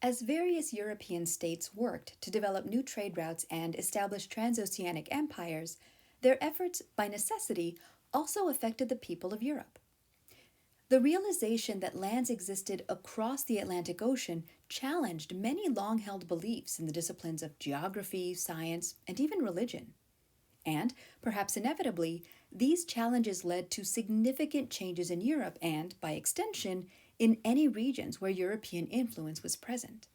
As various European states worked to develop new trade routes and establish transoceanic empires, their efforts, by necessity, also affected the people of Europe. The realization that lands existed across the Atlantic Ocean challenged many long held beliefs in the disciplines of geography, science, and even religion. And, perhaps inevitably, these challenges led to significant changes in Europe and, by extension, in any regions where European influence was present.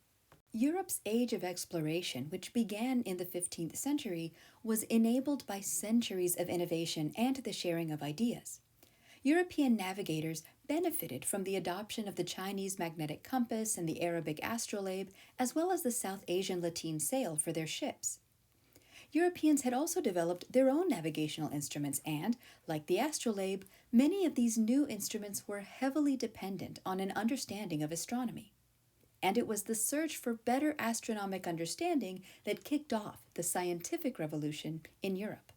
Europe's age of exploration, which began in the 15th century, was enabled by centuries of innovation and the sharing of ideas. European navigators benefited from the adoption of the Chinese magnetic compass and the Arabic astrolabe, as well as the South Asian lateen sail for their ships. Europeans had also developed their own navigational instruments and, like the astrolabe, many of these new instruments were heavily dependent on an understanding of astronomy. And it was the search for better astronomic understanding that kicked off the scientific revolution in Europe.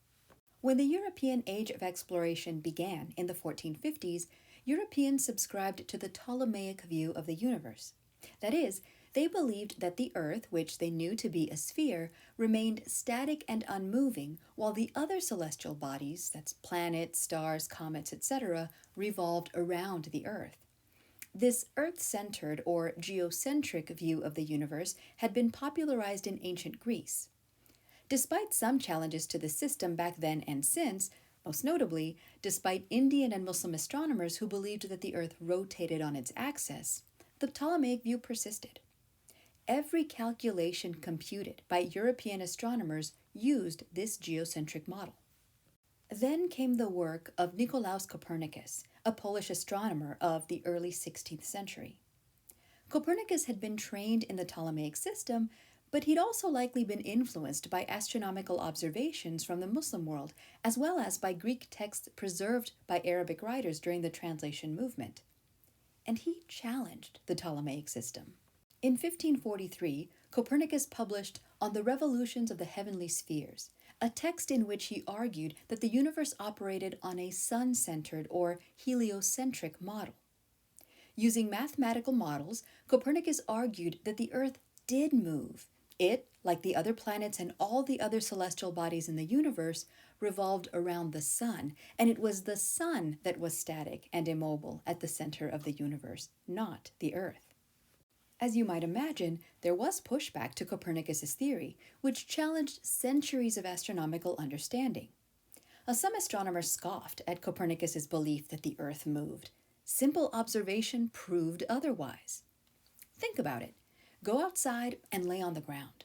When the European Age of Exploration began in the 1450s, Europeans subscribed to the Ptolemaic view of the universe. That is, they believed that the Earth, which they knew to be a sphere, remained static and unmoving, while the other celestial bodies, that's planets, stars, comets, etc., revolved around the Earth. This Earth-centered or geocentric view of the universe had been popularized in ancient Greece. Despite some challenges to the system back then and since, most notably, despite Indian and Muslim astronomers who believed that the Earth rotated on its axis, the Ptolemaic view persisted. Every calculation computed by European astronomers used this geocentric model. Then came the work of Nicolaus Copernicus, a Polish astronomer of the early 16th century. Copernicus had been trained in the Ptolemaic system, but he'd also likely been influenced by astronomical observations from the Muslim world, as well as by Greek texts preserved by Arabic writers during the translation movement. And he challenged the Ptolemaic system. In 1543, Copernicus published On the Revolutions of the Heavenly Spheres, a text in which he argued that the universe operated on a sun-centered or heliocentric model. Using mathematical models, Copernicus argued that the Earth did move. It, like the other planets and all the other celestial bodies in the universe, revolved around the sun, and it was the sun that was static and immobile at the center of the universe, not the Earth. As you might imagine, there was pushback to Copernicus's theory, which challenged centuries of astronomical understanding. Some astronomers scoffed at Copernicus's belief that the Earth moved. Simple observation proved otherwise. Think about it. Go outside and lay on the ground.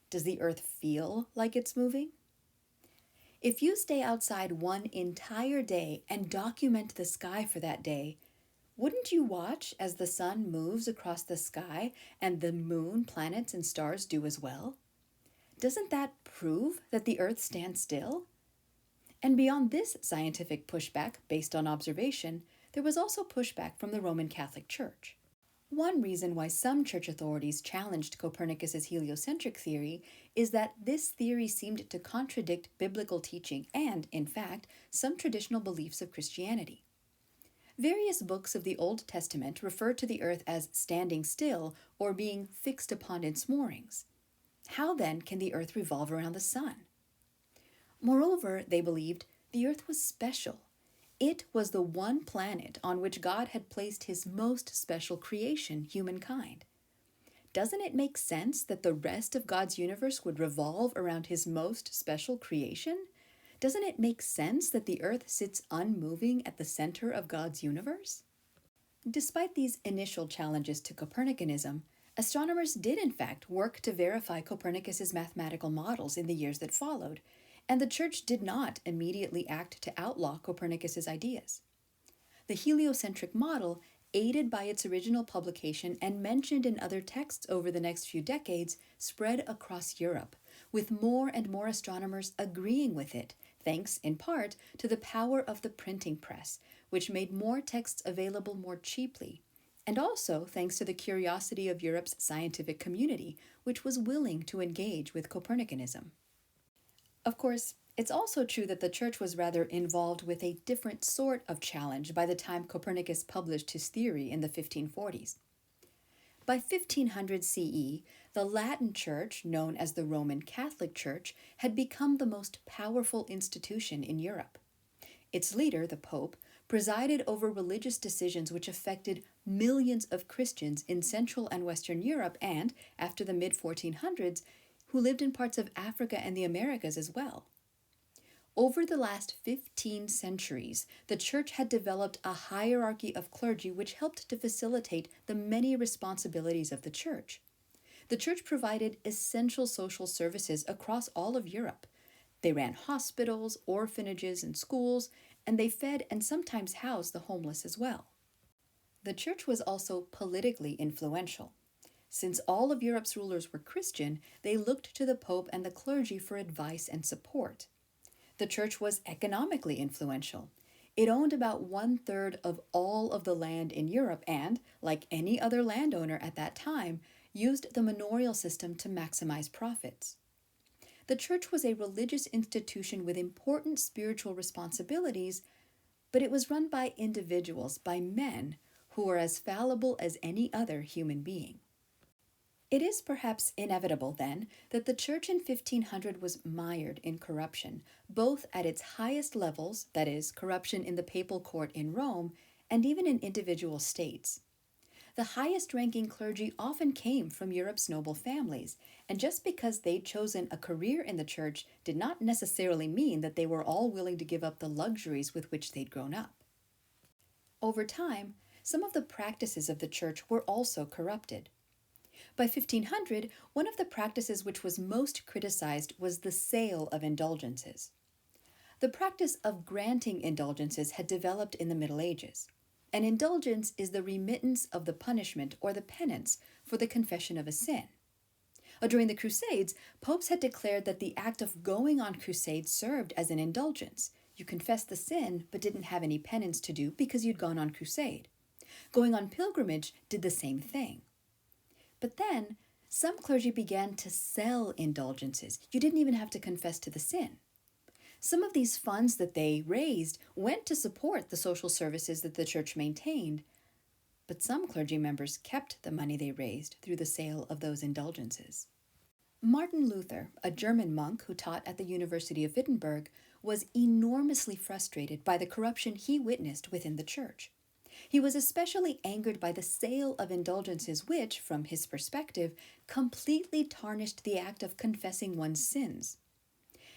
Does the Earth feel like it's moving? If you stay outside one entire day and document the sky for that day, wouldn't you watch as the sun moves across the sky and the moon, planets, and stars do as well? Doesn't that prove that the Earth stands still? And beyond this scientific pushback based on observation, there was also pushback from the Roman Catholic Church. One reason why some church authorities challenged Copernicus's heliocentric theory is that this theory seemed to contradict biblical teaching and, in fact, some traditional beliefs of Christianity. Various books of the Old Testament refer to the Earth as standing still or being fixed upon its moorings. How then can the Earth revolve around the sun? Moreover, they believed the Earth was special. It was the one planet on which God had placed his most special creation, humankind. Doesn't it make sense that the rest of God's universe would revolve around his most special creation? Doesn't it make sense that the Earth sits unmoving at the center of God's universe? Despite these initial challenges to Copernicanism, astronomers did in fact work to verify Copernicus's mathematical models in the years that followed, and the Church did not immediately act to outlaw Copernicus's ideas. The heliocentric model, aided by its original publication and mentioned in other texts over the next few decades, spread across Europe, with more and more astronomers agreeing with it, thanks in part to the power of the printing press, which made more texts available more cheaply, and also thanks to the curiosity of Europe's scientific community, which was willing to engage with Copernicanism. Of course, it's also true that the Church was rather involved with a different sort of challenge by the time Copernicus published his theory in the 1540s. By 1500 CE, the Latin Church, known as the Roman Catholic Church, had become the most powerful institution in Europe. Its leader, the Pope, presided over religious decisions which affected millions of Christians in Central and Western Europe and, after the mid-1400s, who lived in parts of Africa and the Americas as well. Over the last 15 centuries, the Church had developed a hierarchy of clergy which helped to facilitate the many responsibilities of the Church. The Church provided essential social services across all of Europe. They ran hospitals, orphanages, and schools, and they fed and sometimes housed the homeless as well. The Church was also politically influential. Since all of Europe's rulers were Christian, they looked to the Pope and the clergy for advice and support. The Church was economically influential. It owned about 1/3 of all of the land in Europe and, like any other landowner at that time, used the manorial system to maximize profits. The Church was a religious institution with important spiritual responsibilities, but it was run by individuals, by men, who were as fallible as any other human being. It is perhaps inevitable, then, that the Church in 1500 was mired in corruption, both at its highest levels, that is, corruption in the papal court in Rome, and even in individual states. The highest-ranking clergy often came from Europe's noble families, and just because they'd chosen a career in the Church did not necessarily mean that they were all willing to give up the luxuries with which they'd grown up. Over time, some of the practices of the Church were also corrupted. By 1500, one of the practices which was most criticized was the sale of indulgences. The practice of granting indulgences had developed in the Middle Ages. An indulgence is the remittance of the punishment or the penance for the confession of a sin. During the Crusades, popes had declared that the act of going on crusade served as an indulgence. You confessed the sin but didn't have any penance to do because you'd gone on crusade. Going on pilgrimage did the same thing. But then, some clergy began to sell indulgences. You didn't even have to confess to the sin. Some of these funds that they raised went to support the social services that the Church maintained, but some clergy members kept the money they raised through the sale of those indulgences. Martin Luther, a German monk who taught at the University of Wittenberg, was enormously frustrated by the corruption he witnessed within the Church. He was especially angered by the sale of indulgences which, from his perspective, completely tarnished the act of confessing one's sins.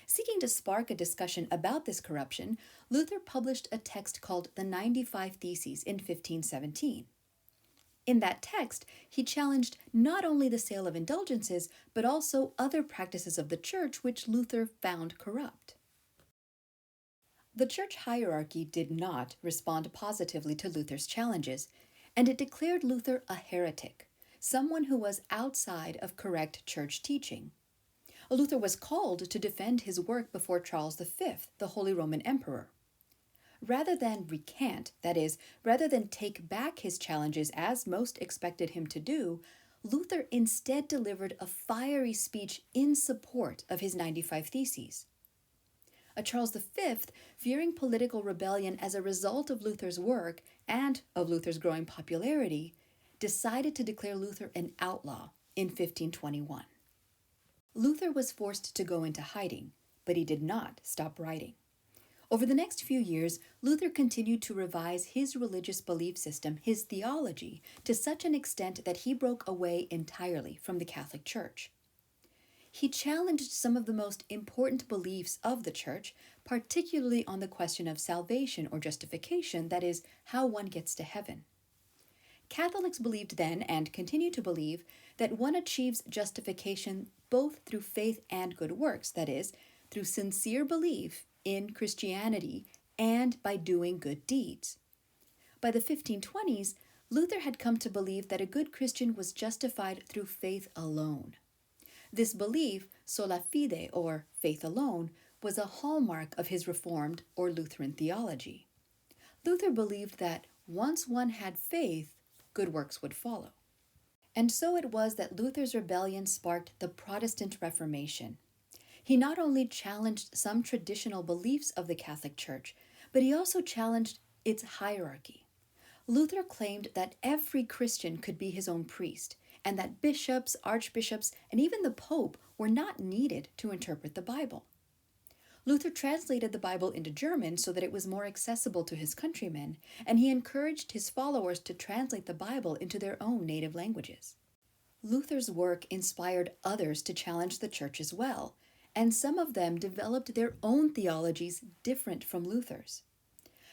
Seeking to spark a discussion about this corruption, Luther published a text called the 95 Theses in 1517. In that text, he challenged not only the sale of indulgences, but also other practices of the Church which Luther found corrupt. The Church hierarchy did not respond positively to Luther's challenges, and it declared Luther a heretic, someone who was outside of correct Church teaching. Luther was called to defend his work before Charles V, the Holy Roman Emperor. Rather than recant, that is, rather than take back his challenges as most expected him to do, Luther instead delivered a fiery speech in support of his 95 Theses. Charles V, fearing political rebellion as a result of Luther's work and of Luther's growing popularity, decided to declare Luther an outlaw in 1521. Luther was forced to go into hiding, but he did not stop writing. Over the next few years, Luther continued to revise his religious belief system, his theology, to such an extent that he broke away entirely from the Catholic Church. He challenged some of the most important beliefs of the Church, particularly on the question of salvation or justification, that is, how one gets to heaven. Catholics believed then, and continue to believe, that one achieves justification both through faith and good works, that is, through sincere belief in Christianity and by doing good deeds. By the 1520s, Luther had come to believe that a good Christian was justified through faith alone. This belief, sola fide, or faith alone, was a hallmark of his Reformed or Lutheran theology. Luther believed that once one had faith, good works would follow. And so it was that Luther's rebellion sparked the Protestant Reformation. He not only challenged some traditional beliefs of the Catholic Church, but he also challenged its hierarchy. Luther claimed that every Christian could be his own priest. and that bishops, archbishops, and even the Pope were not needed to interpret the Bible. Luther translated the Bible into German so that it was more accessible to his countrymen, and he encouraged his followers to translate the Bible into their own native languages. Luther's work inspired others to challenge the church as well, and some of them developed their own theologies different from Luther's.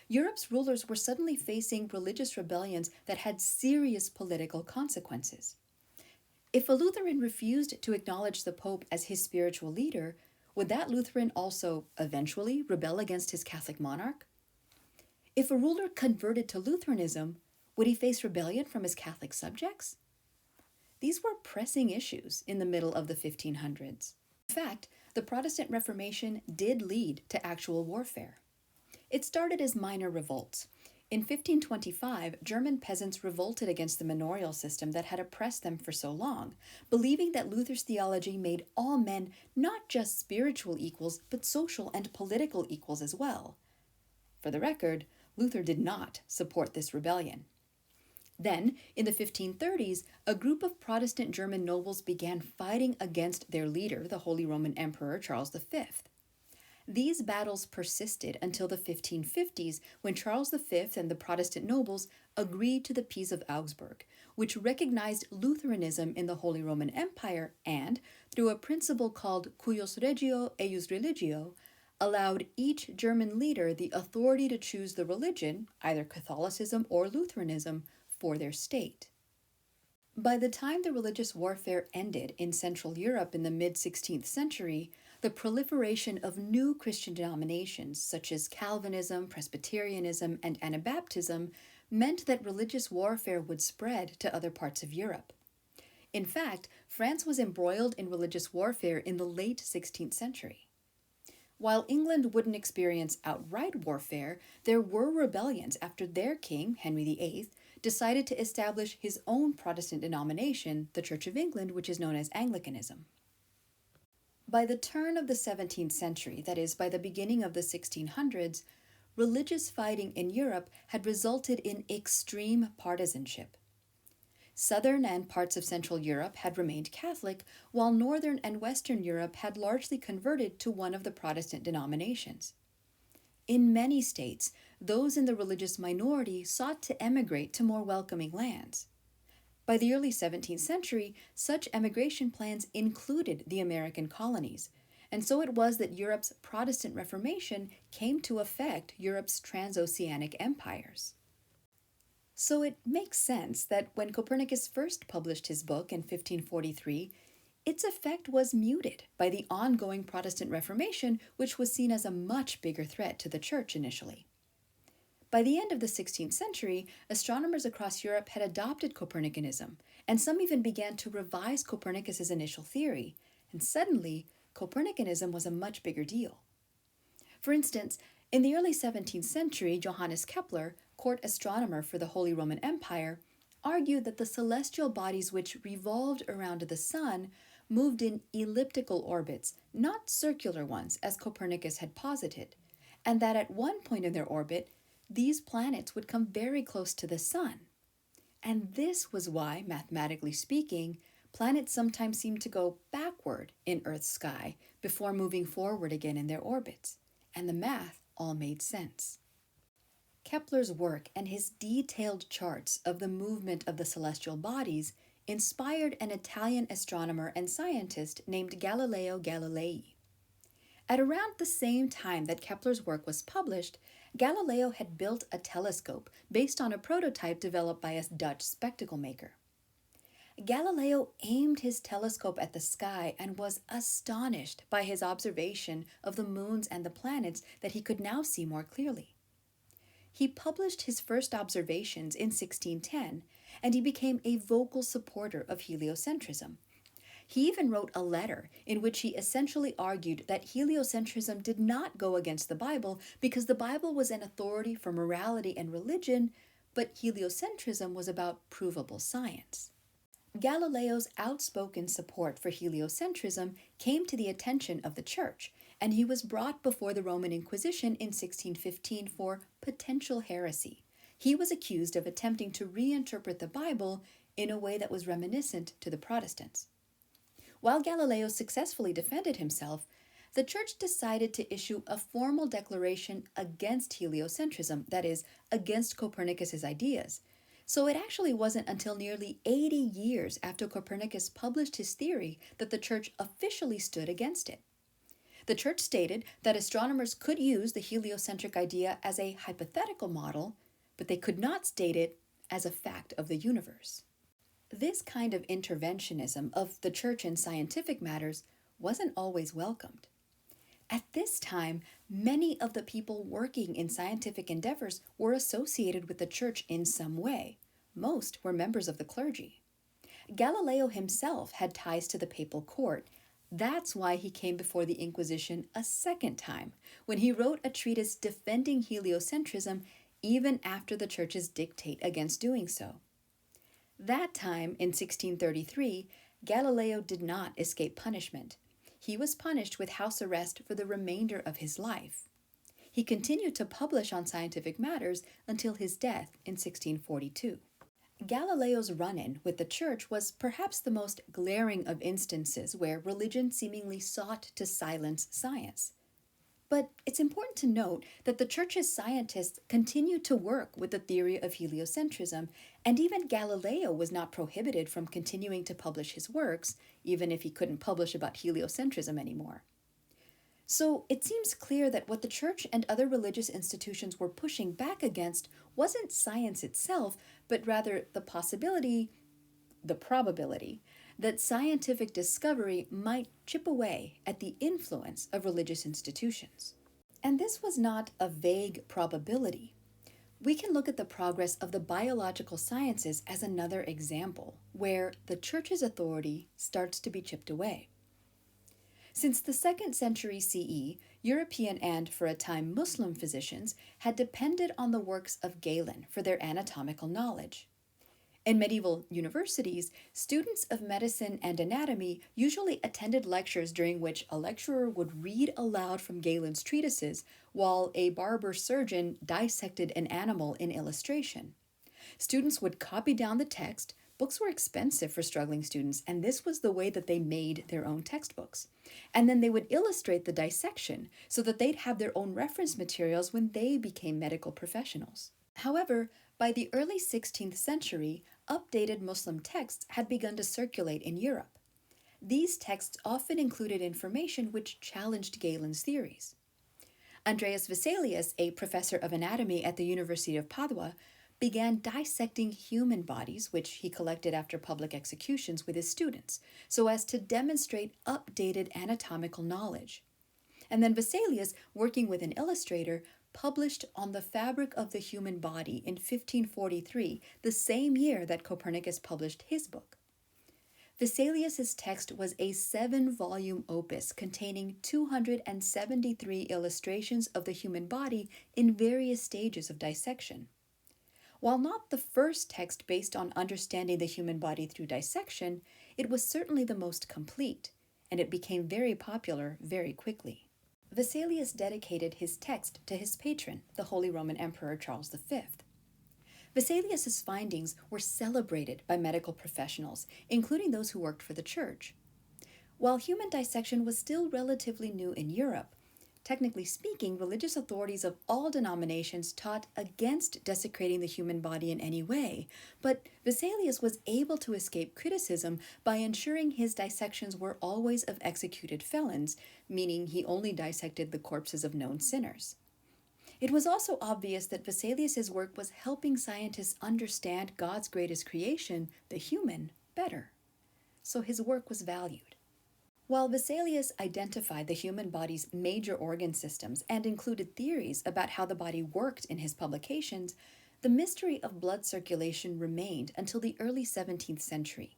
Europe's rulers were suddenly facing religious rebellions that had serious political consequences. If a Lutheran refused to acknowledge the Pope as his spiritual leader, would that Lutheran also eventually rebel against his Catholic monarch? If a ruler converted to Lutheranism, would he face rebellion from his Catholic subjects? These were pressing issues in the middle of the 1500s. In fact, the Protestant Reformation did lead to actual warfare. It started as minor revolts. In 1525, German peasants revolted against the manorial system that had oppressed them for so long, believing that Luther's theology made all men not just spiritual equals, but social and political equals as well. For the record, Luther did not support this rebellion. Then, in the 1530s, a group of Protestant German nobles began fighting against their leader, the Holy Roman Emperor Charles V. These battles persisted until the 1550s, when Charles V and the Protestant nobles agreed to the Peace of Augsburg, which recognized Lutheranism in the Holy Roman Empire and, through a principle called cuius regio eius religio, allowed each German leader the authority to choose the religion, either Catholicism or Lutheranism, for their state. By the time the religious warfare ended in Central Europe in the mid-16th century, the proliferation of new Christian denominations such as Calvinism, Presbyterianism, and Anabaptism meant that religious warfare would spread to other parts of Europe. In fact, France was embroiled in religious warfare in the late 16th century. While England wouldn't experience outright warfare, there were rebellions after their king, Henry VIII, decided to establish his own Protestant denomination, the Church of England, which is known as Anglicanism. By the turn of the 17th century, that is, by the beginning of the 1600s, religious fighting in Europe had resulted in extreme partisanship. Southern and parts of Central Europe had remained Catholic, while Northern and Western Europe had largely converted to one of the Protestant denominations. In many states, those in the religious minority sought to emigrate to more welcoming lands. By the early 17th century, such emigration plans included the American colonies, and so it was that Europe's Protestant Reformation came to affect Europe's transoceanic empires. So it makes sense that when Copernicus first published his book in 1543, its effect was muted by the ongoing Protestant Reformation, which was seen as a much bigger threat to the Church initially. By the end of the 16th century, astronomers across Europe had adopted Copernicanism, and some even began to revise Copernicus's initial theory, and suddenly, Copernicanism was a much bigger deal. For instance, in the early 17th century, Johannes Kepler, court astronomer for the Holy Roman Empire, argued that the celestial bodies which revolved around the sun moved in elliptical orbits, not circular ones as Copernicus had posited, and that at one point in their orbit, these planets would come very close to the sun. And this was why, mathematically speaking, planets sometimes seem to go backward in Earth's sky before moving forward again in their orbits, and the math all made sense. Kepler's work and his detailed charts of the movement of the celestial bodies inspired an Italian astronomer and scientist named Galileo Galilei. At around the same time that Kepler's work was published, Galileo had built a telescope based on a prototype developed by a Dutch spectacle maker. Galileo aimed his telescope at the sky and was astonished by his observation of the moons and the planets that he could now see more clearly. He published his first observations in 1610, and he became a vocal supporter of heliocentrism. He even wrote a letter in which he essentially argued that heliocentrism did not go against the Bible because the Bible was an authority for morality and religion, but heliocentrism was about provable science. Galileo's outspoken support for heliocentrism came to the attention of the Church, and he was brought before the Roman Inquisition in 1615 for potential heresy. He was accused of attempting to reinterpret the Bible in a way that was reminiscent to the Protestants. While Galileo successfully defended himself, the Church decided to issue a formal declaration against heliocentrism, that is, against Copernicus's ideas. So it actually wasn't until nearly 80 years after Copernicus published his theory that the Church officially stood against it. The Church stated that astronomers could use the heliocentric idea as a hypothetical model, but they could not state it as a fact of the universe. This kind of interventionism of the Church in scientific matters wasn't always welcomed. At this time, many of the people working in scientific endeavors were associated with the Church in some way. Most were members of the clergy. Galileo himself had ties to the papal court. That's why he came before the Inquisition a second time, when he wrote a treatise defending heliocentrism even after the Church's dictate against doing so. That time, in 1633, Galileo did not escape punishment. He was punished with house arrest for the remainder of his life. He continued to publish on scientific matters until his death in 1642. Galileo's run-in with the Church was perhaps the most glaring of instances where religion seemingly sought to silence science. But it's important to note that the Church's scientists continued to work with the theory of heliocentrism, and even Galileo was not prohibited from continuing to publish his works, even if he couldn't publish about heliocentrism anymore. So it seems clear that what the Church and other religious institutions were pushing back against wasn't science itself, but rather the probability, that scientific discovery might chip away at the influence of religious institutions. And this was not a vague probability. We can look at the progress of the biological sciences as another example, where the Church's authority starts to be chipped away. Since the 2nd century CE, European and, for a time, Muslim physicians had depended on the works of Galen for their anatomical knowledge. In medieval universities, students of medicine and anatomy usually attended lectures during which a lecturer would read aloud from Galen's treatises, while a barber surgeon dissected an animal in illustration. Students would copy down the text. Books were expensive for struggling students, and this was the way that they made their own textbooks. And then they would illustrate the dissection so that they'd have their own reference materials when they became medical professionals. However, by the early 16th century, updated Muslim texts had begun to circulate in Europe. These texts often included information which challenged Galen's theories. Andreas Vesalius, a professor of anatomy at the University of Padua, began dissecting human bodies, which he collected after public executions with his students, so as to demonstrate updated anatomical knowledge. And then Vesalius, working with an illustrator, published On the Fabric of the Human Body in 1543, the same year that Copernicus published his book. Vesalius's text was a 7-volume opus containing 273 illustrations of the human body in various stages of dissection. While not the first text based on understanding the human body through dissection, it was certainly the most complete, and it became very popular very quickly. Vesalius dedicated his text to his patron, the Holy Roman Emperor Charles V. Vesalius's findings were celebrated by medical professionals, including those who worked for the Church. While human dissection was still relatively new in Europe, technically speaking, religious authorities of all denominations taught against desecrating the human body in any way, but Vesalius was able to escape criticism by ensuring his dissections were always of executed felons, meaning he only dissected the corpses of known sinners. It was also obvious that Vesalius's work was helping scientists understand God's greatest creation, the human, better. So his work was valued. While Vesalius identified the human body's major organ systems and included theories about how the body worked in his publications, the mystery of blood circulation remained until the early 17th century.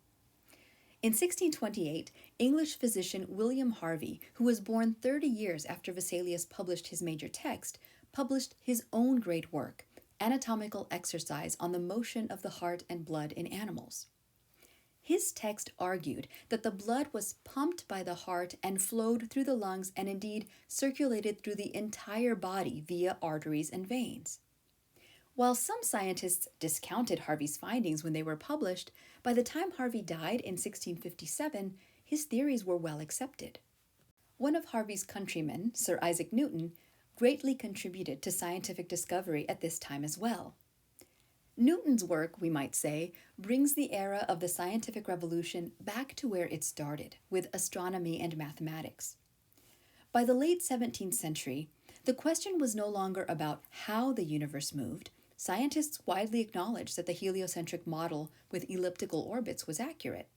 In 1628, English physician William Harvey, who was born 30 years after Vesalius published his major text, published his own great work, Anatomical Exercise on the Motion of the Heart and Blood in Animals. His text argued that the blood was pumped by the heart and flowed through the lungs and indeed circulated through the entire body via arteries and veins. While some scientists discounted Harvey's findings when they were published, by the time Harvey died in 1657, his theories were well accepted. One of Harvey's countrymen, Sir Isaac Newton, greatly contributed to scientific discovery at this time as well. Newton's work, we might say, brings the era of the scientific revolution back to where it started, with astronomy and mathematics. By the late 17th century, the question was no longer about how the universe moved. Scientists widely acknowledged that the heliocentric model with elliptical orbits was accurate.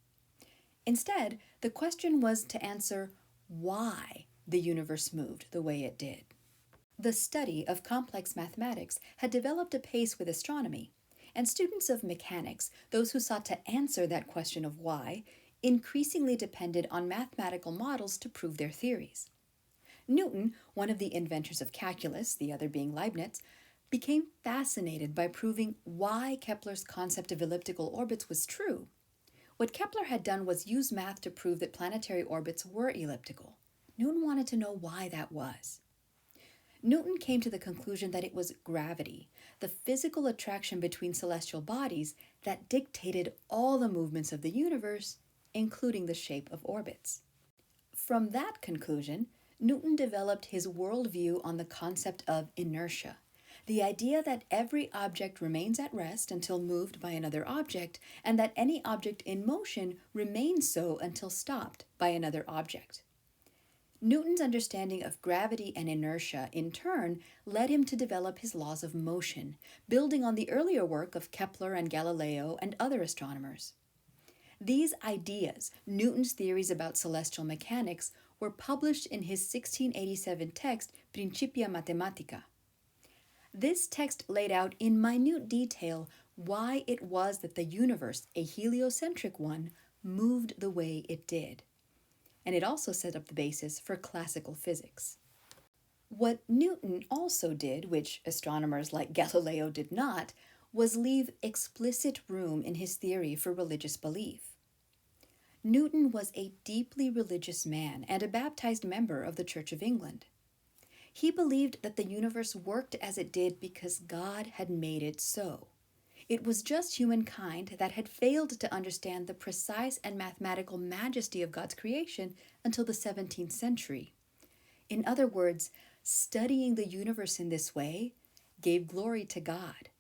Instead, the question was to answer why the universe moved the way it did. The study of complex mathematics had developed apace with astronomy, and students of mechanics, those who sought to answer that question of why, increasingly depended on mathematical models to prove their theories. Newton, one of the inventors of calculus, the other being Leibniz, became fascinated by proving why Kepler's concept of elliptical orbits was true. What Kepler had done was use math to prove that planetary orbits were elliptical. Newton wanted to know why that was. Newton came to the conclusion that it was gravity, the physical attraction between celestial bodies, that dictated all the movements of the universe, including the shape of orbits. From that conclusion, Newton developed his worldview on the concept of inertia, the idea that every object remains at rest until moved by another object, and that any object in motion remains so until stopped by another object. Newton's understanding of gravity and inertia, in turn, led him to develop his laws of motion, building on the earlier work of Kepler and Galileo and other astronomers. These ideas, Newton's theories about celestial mechanics, were published in his 1687 text Principia Mathematica. This text laid out in minute detail why it was that the universe, a heliocentric one, moved the way it did. And it also set up the basis for classical physics. What Newton also did, which astronomers like Galileo did not, was leave explicit room in his theory for religious belief. Newton was a deeply religious man and a baptized member of the Church of England. He believed that the universe worked as it did because God had made it so. It was just humankind that had failed to understand the precise and mathematical majesty of God's creation until the 17th century. In other words, studying the universe in this way gave glory to God.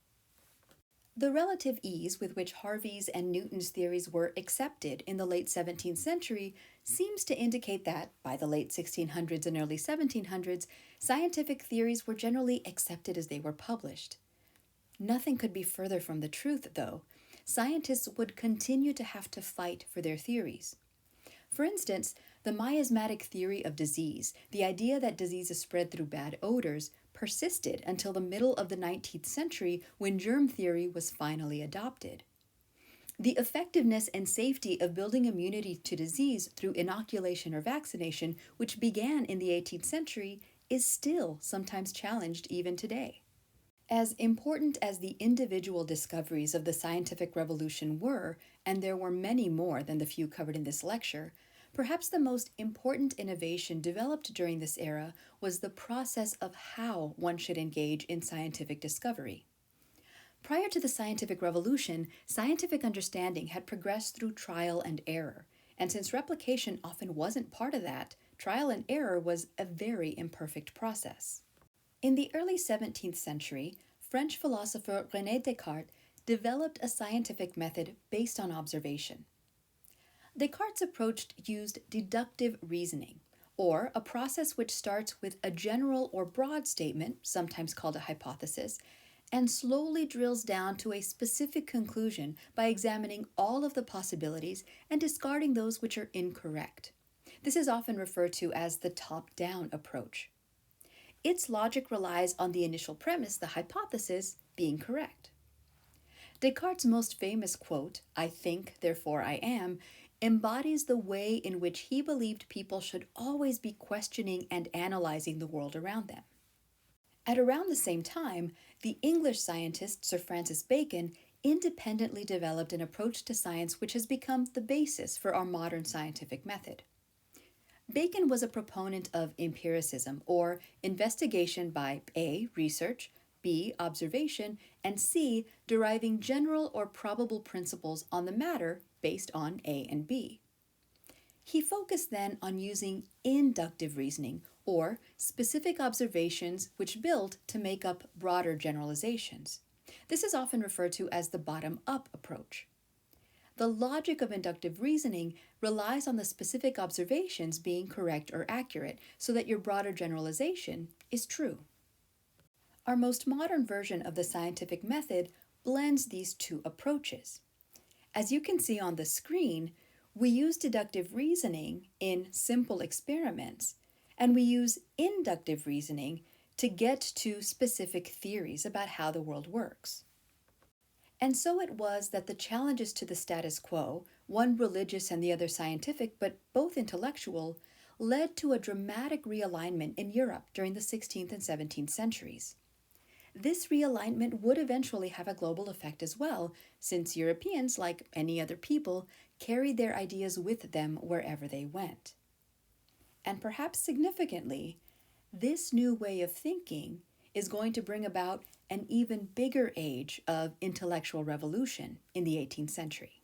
The relative ease with which Harvey's and Newton's theories were accepted in the late 17th century seems to indicate that, by the late 1600s and early 1700s, scientific theories were generally accepted as they were published. Nothing could be further from the truth, though. Scientists would continue to have to fight for their theories. For instance, the miasmatic theory of disease, the idea that disease is spread through bad odors, persisted until the middle of the 19th century when germ theory was finally adopted. The effectiveness and safety of building immunity to disease through inoculation or vaccination, which began in the 18th century, is still sometimes challenged even today. As important as the individual discoveries of the scientific revolution were, and there were many more than the few covered in this lecture, perhaps the most important innovation developed during this era was the process of how one should engage in scientific discovery. Prior to the scientific revolution, scientific understanding had progressed through trial and error, and since replication often wasn't part of that, trial and error was a very imperfect process. In the early 17th century, French philosopher Rene Descartes developed a scientific method based on observation. Descartes' approach used deductive reasoning, or a process which starts with a general or broad statement, sometimes called a hypothesis, and slowly drills down to a specific conclusion by examining all of the possibilities and discarding those which are incorrect. This is often referred to as the top-down approach. Its logic relies on the initial premise, the hypothesis, being correct. Descartes' most famous quote, "I think, therefore I am," embodies the way in which he believed people should always be questioning and analyzing the world around them. At around the same time, the English scientist Sir Francis Bacon independently developed an approach to science which has become the basis for our modern scientific method. Bacon was a proponent of empiricism, or investigation by A, research, B. Observation, and C. Deriving general or probable principles on the matter based on A and B. He focused then on using inductive reasoning, or specific observations which build to make up broader generalizations. This is often referred to as the bottom-up approach. The logic of inductive reasoning relies on the specific observations being correct or accurate so that your broader generalization is true. Our most modern version of the scientific method blends these two approaches. As you can see on the screen, we use deductive reasoning in simple experiments, and we use inductive reasoning to get to specific theories about how the world works. And so it was that the challenges to the status quo, one religious and the other scientific, but both intellectual, led to a dramatic realignment in Europe during the 16th and 17th centuries. This realignment would eventually have a global effect as well, since Europeans, like any other people, carried their ideas with them wherever they went. And perhaps significantly, this new way of thinking is going to bring about an even bigger age of intellectual revolution in the 18th century.